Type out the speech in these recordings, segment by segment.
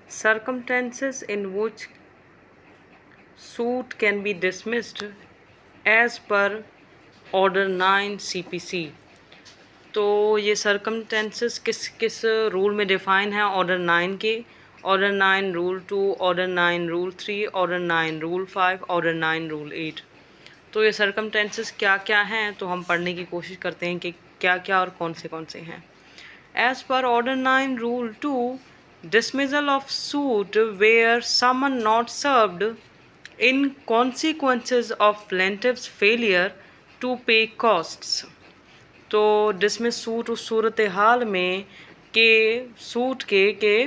circumstances in which suit can be dismissed as per Order 9 CPC। तो ये circumstances किस किस रूल में डिफ़ाइन है ऑर्डर 9 के, order 9 rule 2, order 9 rule 3, order 9 rule 5, order 9 rule 8। तो ये सर्कमटेंसेस क्या क्या हैं तो हम पढ़ने की कोशिश करते हैं कि क्या क्या और कौन से हैं। As per order 9 rule 2, dismissal of suit where summon not served in consequences of plaintiff's failure to pay costs। तो डिसमिस सूट उस सूरत हाल में के सूट के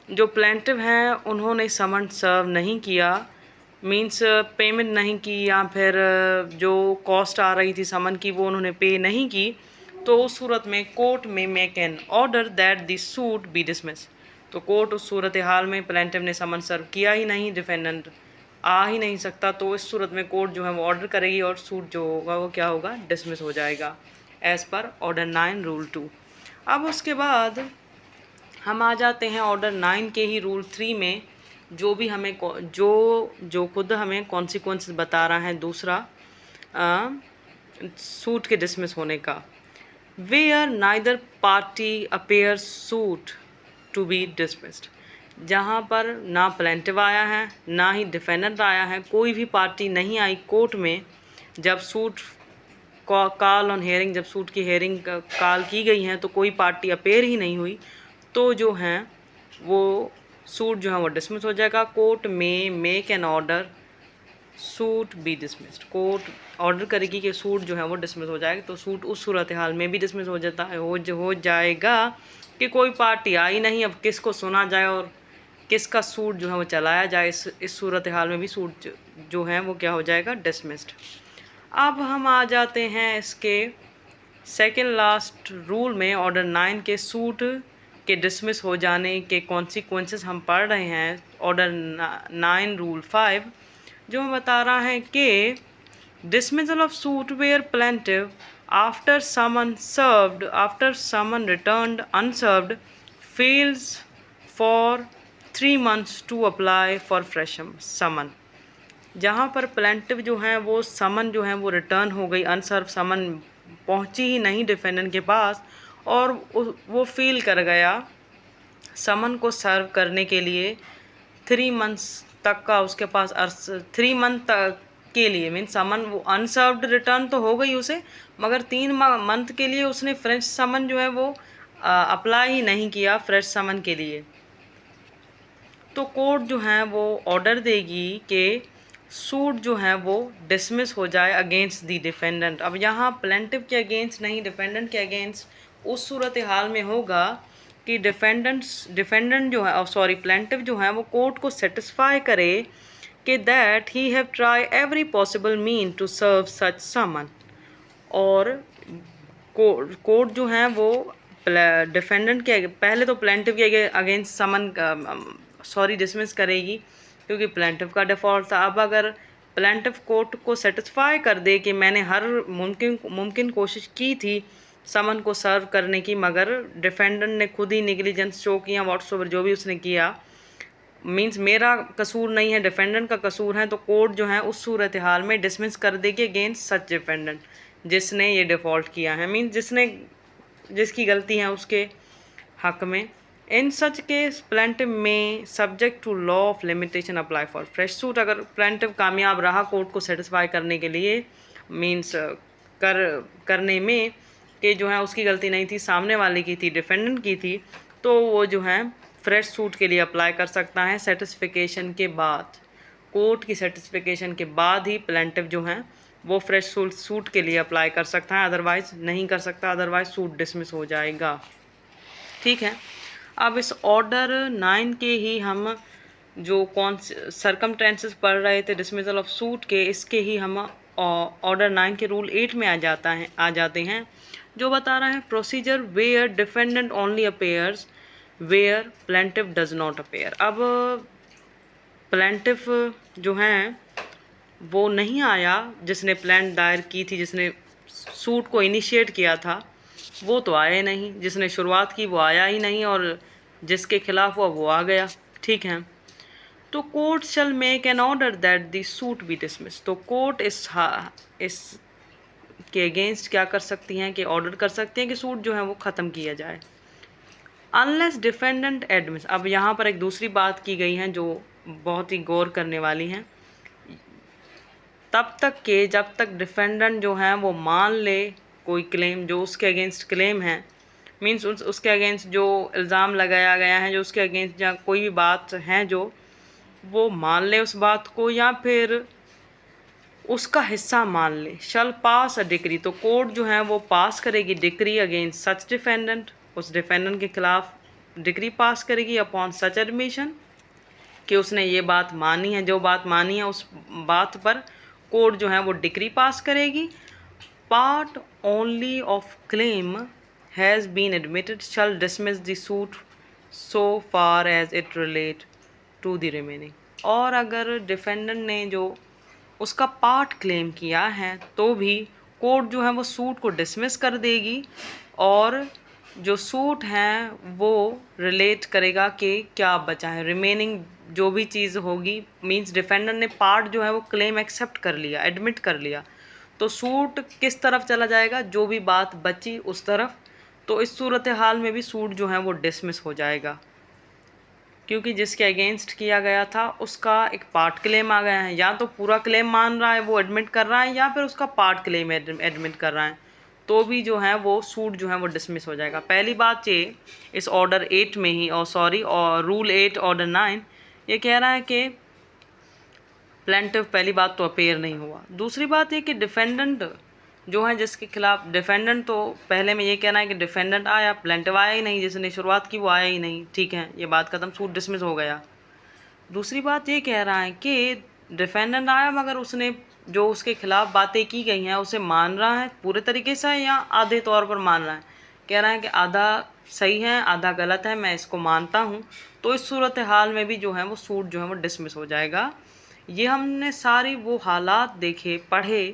जो प्लेंटिव हैं उन्होंने समन सर्व नहीं किया, मींस पेमेंट नहीं की, या फिर जो कॉस्ट आ रही थी समन की वो उन्होंने पे नहीं की, तो उस सूरत में कोर्ट में make an order that the suit be dismiss. तो कोर्ट उस सूरत हाल में प्लेंटिव ने समन सर्व किया ही नहीं, डिफेंडेंट आ ही नहीं सकता, तो इस सूरत में कोर्ट जो है वो ऑर्डर करेगी और सूट जो होगा वो क्या होगा, डिसमिस हो जाएगा एज़ पर ऑर्डर 9 रूल 2। अब उसके बाद हम आ जाते हैं ऑर्डर 9 के ही रूल 3 में, जो भी हमें जो खुद हमें कॉन्सिक्वेंसेस बता रहा है दूसरा सूट के डिसमिस होने का। Where neither party appear suit to be dismissed, जहाँ पर ना प्लेंटिव आया है ना ही डिफेंडेंट आया है, कोई भी पार्टी नहीं आई कोर्ट में जब सूट कॉल ऑन हेयरिंग, जब सूट की हेयरिंग कॉल की गई है तो कोई पार्टी अपेयर ही नहीं हुई, तो जो हैं वो सूट जो है वो डिसमिस हो जाएगा। कोर्ट में make an order suit B dismissed, court order करेगी कि सूट जो है वो डिसमिस हो जाएगा, तो सूट उस सूरत हाल में भी डिसमिस हो जाता है, हो जाएगा कि कोई पार्टी आई नहीं, अब किसको सुना जाए और किसका सूट जो है वो चलाया जाए। इस सूरत हाल में भी सूट जो है वो क्या हो जाएगा, डिसमिस्ड। अब हम आ जाते हैं इसके सेकेंड लास्ट रूल में, ऑर्डर 9 के सूट के डिसमिस हो जाने के कॉन्सिक्वेंसेस हम पढ़ रहे हैं। ऑर्डर 9 रूल 5 जो बता रहा है कि dismissal of suit where plaintiff after summon returned unserved fails for 3 months to apply for fresh summon. जहाँ पर प्लेंटिव जो हैं वो समन जो है वो रिटर्न हो गई, अनसर्व समन पहुँची ही नहीं डिफेंडेंट के पास, और वो फील कर गया समन को सर्व करने के लिए 3 months तक का उसके पास 3 month तक के लिए, मीन समन वो अनसर्व्ड रिटर्न तो हो गई उसे, मगर 3 month के लिए उसने फ्रेश समन जो है वो अप्लाई ही नहीं किया फ्रेश समन के लिए। तो कोर्ट जो है वो ऑर्डर देगी कि सूट जो है वो डिसमिस हो जाए अगेंस्ट दी डिफेंडेंट। अब यहाँ प्लेंटिव के अगेंस्ट नहीं, डिफेंडेंट के अगेंस्ट उस सूरत हाल में होगा कि डिफेंडेंट जो है प्लेंटिव जो है वो कोर्ट को सेटिस्फाई करे कि that he have try every possible mean to serve such summon, और कोर्ट जो है वो डिफेंडेंट के पहले तो प्लेंटिव के अगेंस्ट समन डिसमिस करेगी क्योंकि प्लेंटिव का डिफ़ॉल्ट था। अब अगर प्लेंटिव कोर्ट को सेटिस्फाई कर दे कि मैंने हर मुमकिन कोशिश की थी समन को सर्व करने की, मगर डिफेंडेंट ने खुद ही निगलिजेंस शो किया, व्हाट्सओवर जो भी उसने किया, मींस मेरा कसूर नहीं है डिफेंडेंट का कसूर है, तो कोर्ट जो है उस सूरत हाल में डिसमिस कर देगी अगेंस्ट सच डिफेंडेंट जिसने ये डिफ़ॉल्ट किया है, मींस जिसकी गलती है उसके हक में। इन सच केस प्लेंटिव में subject to law of limitation apply for fresh suit. अगर प्लेंटिव कामयाब रहा कोर्ट को सेटिस्फाई करने के लिए, मींस करने में कि जो है उसकी गलती नहीं थी, सामने वाले की थी, डिफेंडेंट की थी, तो वो जो है फ्रेश सूट के लिए अप्लाई कर सकता है सेटिस्फिकेशन के बाद। कोर्ट की सेटिस्फिकेशन के बाद ही प्लेंटिव जो है वो फ्रेश सूट के लिए अप्लाई कर सकता है, अदरवाइज़ नहीं कर सकता, अदरवाइज़ सूट डिसमिस हो जाएगा। ठीक है, अब इस ऑर्डर 9 के ही हम जो कौन सर्कमटेंसेस पढ़ रहे थे डिसमिसल ऑफ सूट के, इसके ही हम ऑर्डर 9 के रूल 8 में आ जाते हैं, जो बता रहा है procedure where defendant only appears where plaintiff does not appear. अब प्लेंटिव जो हैं वो नहीं आया, जिसने प्लेंट दायर की थी, जिसने सूट को इनिशिएट किया था वो तो आया नहीं, जिसने शुरुआत की वो आया ही नहीं, और जिसके खिलाफ हुआ वो आ गया। ठीक है। तो court shall make an order that the suit be dismiss. तो कोर्ट इस के अगेंस्ट क्या कर सकती हैं कि ऑर्डर कर सकती हैं कि सूट जो है वो ख़त्म किया जाए। अनलेस डिफेंडेंट एडमिट्स, अब यहाँ पर एक दूसरी बात की गई है जो बहुत ही गौर करने वाली है, तब तक के जब तक डिफेंडेंट जो है वो मान ले कोई क्लेम जो उसके अगेंस्ट क्लेम है, मीन्स उसके अगेंस्ट जो इल्ज़ाम लगाया गया है, जो उसके अगेंस्ट या कोई भी बात है जो वो मान ले उस बात को या फिर उसका हिस्सा मान ले, शल पास अ डिक्री। तो कोर्ट जो है वो पास करेगी डिक्री अगेंस्ट सच डिफेंडेंट, उस डिफेंडेंट के खिलाफ डिक्री पास करेगी अपॉन सच एडमिशन कि उसने ये बात मानी है, जो बात मानी है उस बात पर कोर्ट जो है वो डिक्री पास करेगी। Part only of claim has been admitted shall dismiss the suit so far as it relate to the remaining. और अगर डिफेंडेंट ने जो उसका पार्ट क्लेम किया है तो भी कोर्ट जो है वो सूट को डिसमिस कर देगी और जो सूट हैं वो रिलेट करेगा कि क्या बचा है, रिमेनिंग जो भी चीज़ होगी, मींस डिफेंडेंट ने पार्ट जो है वो क्लेम एक्सेप्ट कर लिया, एडमिट कर लिया, तो सूट किस तरफ चला जाएगा, जो भी बात बची उस तरफ। तो इस सूरत हाल में भी सूट जो है वो डिसमिस हो जाएगा क्योंकि जिसके अगेंस्ट किया गया था उसका एक पार्ट क्लेम आ गया है, या तो पूरा क्लेम मान रहा है वो एडमिट कर रहा है या फिर उसका पार्ट क्लेम एडमिट कर रहा है, तो भी जो है वो सूट जो है वो डिसमिस हो जाएगा। पहली बात ये इस ऑर्डर 8 में ही और रूल 8 ऑर्डर 9 ये कह रहा है कि प्लेंटिव पहली बात तो अपेयर नहीं हुआ। दूसरी बात ये कि डिफेंडेंट जो है जिसके खिलाफ डिफेंडेंट, तो पहले में ये कहना है कि डिफेंडेंट आया, प्लेंटिव आया ही नहीं, जिसने शुरुआत की वो आया ही नहीं, ठीक है, ये बात खत्म, सूट डिसमिस हो गया। दूसरी बात ये कह रहा है कि डिफेंडेंट आया मगर उसने जो उसके खिलाफ बातें की गई हैं उसे मान रहा है पूरे तरीके से या आधे तौर पर मान रहा है, कह रहा है कि आधा सही है आधा गलत है, मैं इसको मानता हूँ, तो इस सूरत हाल में भी जो है वो सूट जो है वो डिसमिस हो जाएगा। ये हमने सारी वो हालात देखे पढ़े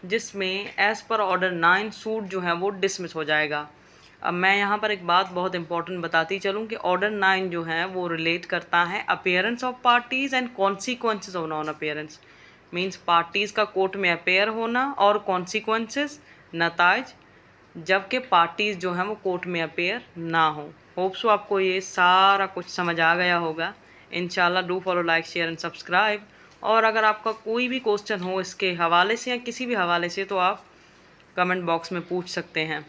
जिसमें एज़ पर ऑर्डर 9 सूट जो है वो डिसमिस हो जाएगा। अब मैं यहाँ पर एक बात बहुत इंपॉर्टेंट बताती चलूँ कि ऑर्डर 9 जो है वो रिलेट करता है appearance of parties and consequences of non appearance, means parties का कोर्ट में अपेयर होना और कॉन्सिक्वेंसेस नताइज जबकि पार्टीज़ जो हैं वो कोर्ट में अपेयर ना हो। होप सो आपको ये सारा कुछ समझ आ गया होगा। इंशाल्लाह do follow, like, share and subscribe. और अगर आपका कोई भी क्वेश्चन हो इसके हवाले से या किसी भी हवाले से तो आप कमेंट बॉक्स में पूछ सकते हैं।